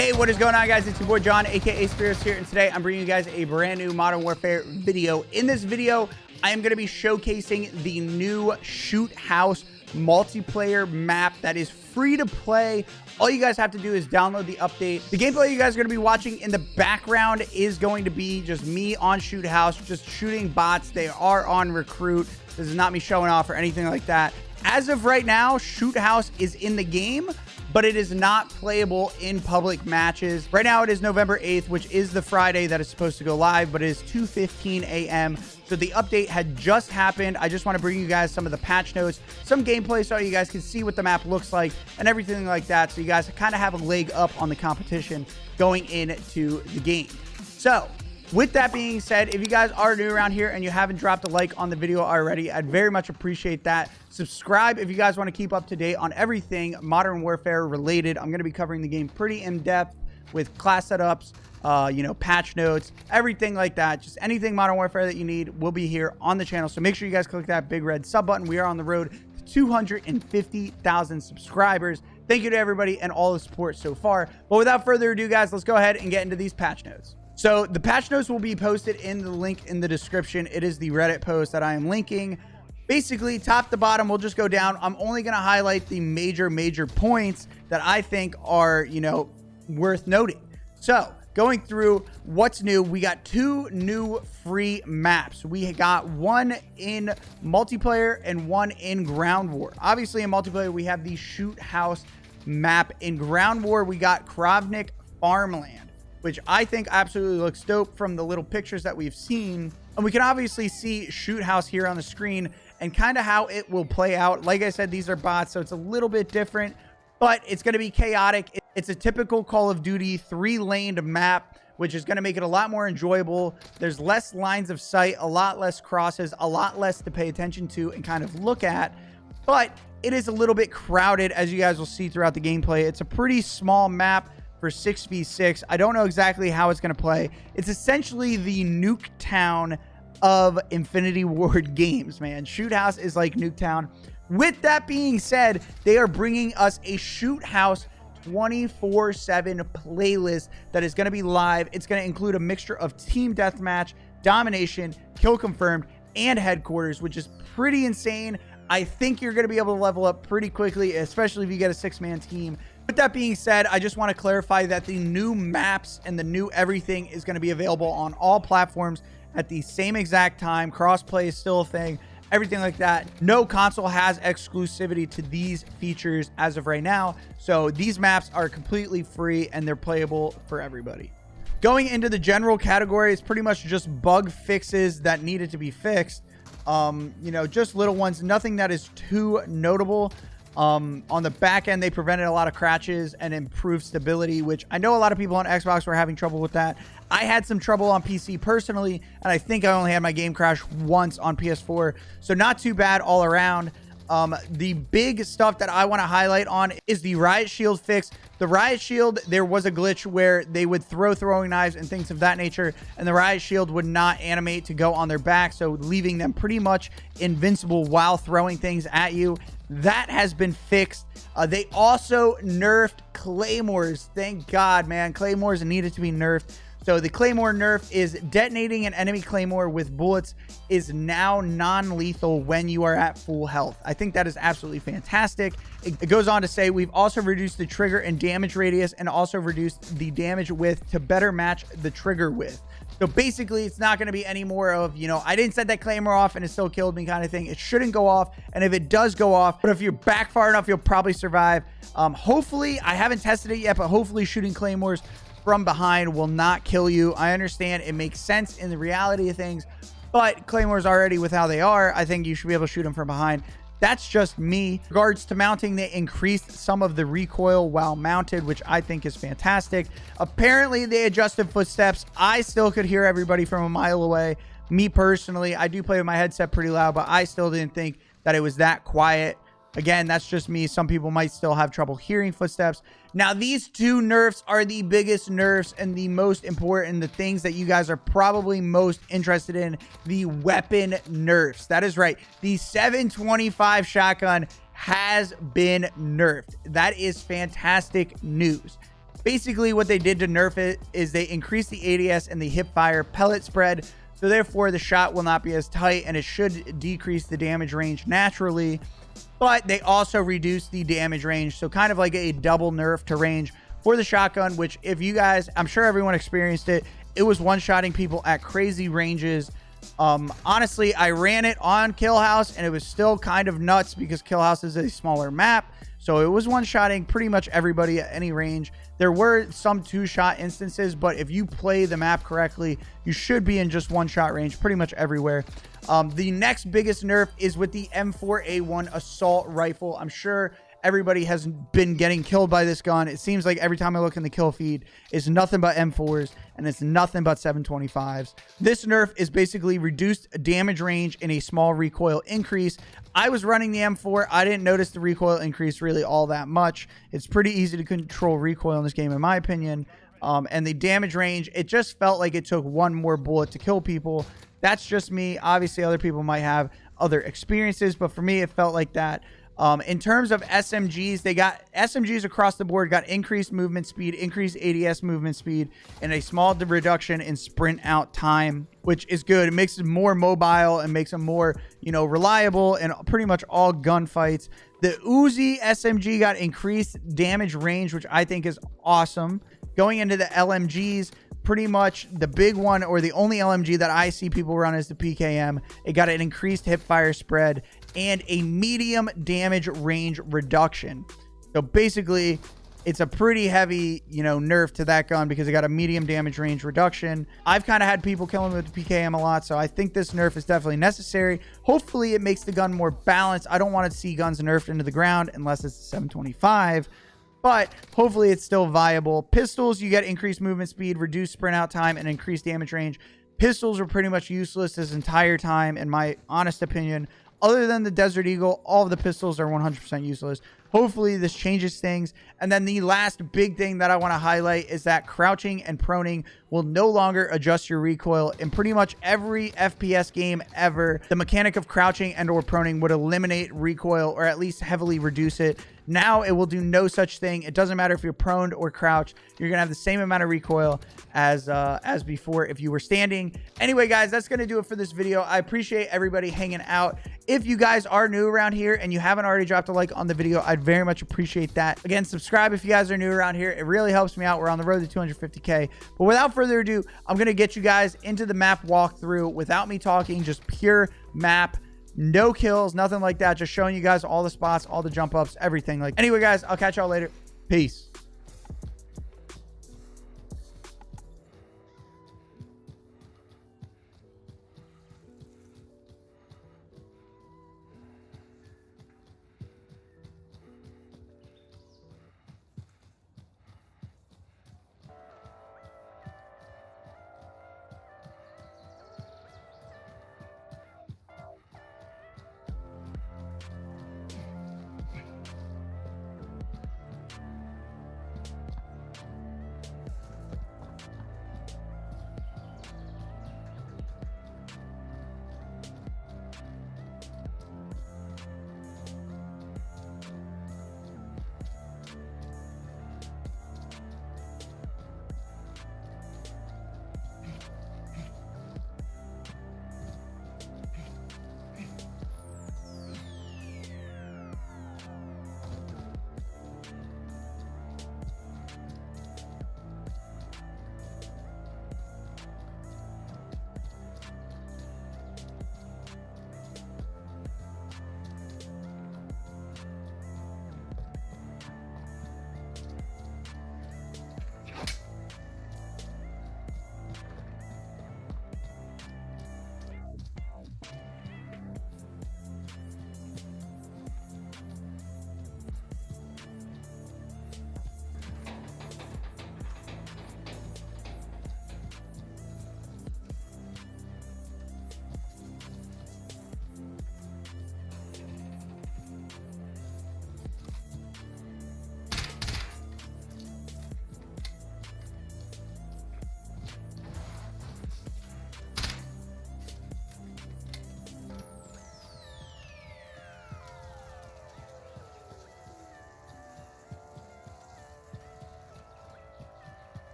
Hey, what is going on, guys? It's your boy John, aka Speros here, and today I'm bringing you guys a brand new Modern Warfare video. In this video, I am going to be showcasing the new Shoot House multiplayer map that is free to play. All you guys have to do is download the update. The gameplay you guys are going to be watching in the background is going to be just me on Shoot House, just shooting bots. They are on Recruit. This is not me showing off or anything like that. As of right now, Shoot House is in the game, but it is not playable in public matches. Right now, it is November 8th, which is the Friday that is supposed to go live, but it is 2:15 a.m. So the update had just happened. I just want to bring you guys some of the patch notes, some gameplay so you guys can see what the map looks like and everything like that. So you guys kind of have a leg up on the competition going into the game. So with that being said, if you guys are new around here and you haven't dropped a like on the video already, I'd very much appreciate that. Subscribe if you guys want to keep up to date on everything Modern Warfare related. I'm going to be covering the game pretty in depth with class setups, patch notes, everything like that. Just anything Modern Warfare that you need will be here on the channel. So make sure you guys click that big red sub button. We are on the road to 250,000 subscribers. Thank you to everybody and all the support so far. But without further ado, guys, let's go ahead and get into these patch notes. So the patch notes will be posted in the link in the description. It is the Reddit post that I am linking. Basically, top to bottom, we'll just go down. I'm only going to highlight the major points that I think are, worth noting. So going through what's new, we got 2 new free maps. We got one in multiplayer and one in ground war. Obviously, in multiplayer, we have the Shoot House map. In ground war, we got Kravnik Farmland, which I think absolutely looks dope from the little pictures that we've seen. And we can obviously see Shoot House here on the screen and kind of how it will play out. Like I said, these are bots, so it's a little bit different, but it's going to be chaotic. It's a typical Call of Duty 3-laned map, which is going to make it a lot more enjoyable. There's less lines of sight, a lot less crosses, a lot less to pay attention to and kind of look at, but it is a little bit crowded, as you guys will see throughout the gameplay. It's a pretty small map for 6v6. I don't know exactly how it's going to play. It's essentially the Nuketown of Infinity Ward games, man. Shoot House is like Nuketown. With that being said, they are bringing us a Shoot House 24/7 playlist that is going to be live. It's going to include a mixture of team deathmatch, domination, kill confirmed, and headquarters, which is pretty insane. I think you're going to be able to level up pretty quickly, especially if you get a 6-man team. With that being said, I just want to clarify that the new maps and the new everything is going to be available on all platforms at the same exact time. Crossplay is still a thing, everything like that. No console has exclusivity to these features as of right now. So these maps are completely free and they're playable for everybody. Going into the general category, it's pretty much just bug fixes that needed to be fixed. Just little ones, nothing that is too notable. On the back end, they prevented a lot of crashes and improved stability, which I know a lot of people on Xbox were having trouble with that. I had some trouble on PC personally, and I think I only had my game crash once on PS4, so not too bad all around. The big stuff that I want to highlight on is the Riot Shield fix. The Riot Shield, there was a glitch where they would throw throwing knives and things of that nature, and the Riot Shield would not animate to go on their back, so leaving them pretty much invincible while throwing things at you. That has been fixed. They also nerfed Claymores. Thank God, man. Claymores needed to be nerfed. So the Claymore nerf is detonating an enemy Claymore with bullets is now non-lethal when you are at full health. I think that is absolutely fantastic. It goes on to say we've also reduced the trigger and damage radius and also reduced the damage width to better match the trigger width. So basically, it's not going to be any more of, I didn't set that Claymore off and it still killed me kind of thing. It shouldn't go off. And if it does go off, but if you're back far enough, you'll probably survive. Hopefully, I haven't tested it yet, but hopefully shooting Claymores from behind will not kill you. I understand it makes sense in the reality of things, but Claymores already with how they are, I think you should be able to shoot them from behind. That's just me. In regards to mounting, they increased some of the recoil while mounted, which I think is fantastic. Apparently, they adjusted footsteps. I still could hear everybody from a mile away. Me personally, I do play with my headset pretty loud, but I still didn't think that it was that quiet. Again, that's just me. Some people might still have trouble hearing footsteps. Now, these 2 nerfs are the biggest nerfs and the most important, the things that you guys are probably most interested in, the weapon nerfs. That is right. The 725 shotgun has been nerfed. That is fantastic news. Basically, what they did to nerf it is they increased the ADS and the hip fire pellet spread. So therefore, the shot will not be as tight and it should decrease the damage range naturally. But they also reduced the damage range. So kind of like a double nerf to range for the shotgun, which if you guys, I'm sure everyone experienced it. It was one-shotting people at crazy ranges. Honestly, I ran it on Kill House and it was still kind of nuts because Kill House is a smaller map. So it was one-shotting pretty much everybody at any range. There were some two-shot instances, but if you play the map correctly, you should be in just one-shot range pretty much everywhere. The next biggest nerf is with the M4A1 assault rifle. I'm sure everybody has been getting killed by this gun. It seems like every time I look in the kill feed, it's nothing but M4s and it's nothing but 725s. This nerf is basically reduced damage range and a small recoil increase. I was running the M4. I didn't notice the recoil increase really all that much. It's pretty easy to control recoil in this game, in my opinion. And the damage range, it just felt like it took one more bullet to kill people. That's just me. Obviously, other people might have other experiences, but for me, it felt like that. In terms of SMGs, they got SMGs across the board, got increased movement speed, increased ADS movement speed, and a small reduction in sprint out time, which is good. It makes it more mobile and makes them more, reliable in pretty much all gunfights. The Uzi SMG got increased damage range, which I think is awesome. Going into the LMGs, pretty much the big one or the only LMG that I see people run is the PKM. It got an increased hip fire spread and a medium damage range reduction. So basically, it's a pretty heavy, nerf to that gun because it got a medium damage range reduction. I've kind of had people killing with the PKM a lot, so I think this nerf is definitely necessary. Hopefully, it makes the gun more balanced. I don't want to see guns nerfed into the ground unless it's a 725. But hopefully it's still viable. Pistols, you get increased movement speed, reduced sprint out time, and increased damage range. Pistols were pretty much useless this entire time, in my honest opinion. Other than the Desert Eagle, all of the pistols are 100% useless. Hopefully this changes things. And then the last big thing that I want to highlight is that crouching and proning will no longer adjust your recoil. In pretty much every FPS game ever, the mechanic of crouching and or proning would eliminate recoil or at least heavily reduce it. Now it will do no such thing. It doesn't matter if you're proned or crouched. You're going to have the same amount of recoil as before if you were standing. Anyway, guys, that's going to do it for this video. I appreciate everybody hanging out. If you guys are new around here and you haven't already dropped a like on the video, I'd very much appreciate that. Again, subscribe if you guys are new around here. It really helps me out. We're on the road to 250K. But without further ado, I'm going to get you guys into the map walkthrough without me talking, just pure map. No kills, nothing like that. Just showing you guys all the spots, all the jump ups, everything. Anyway, guys, I'll catch y'all later. Peace.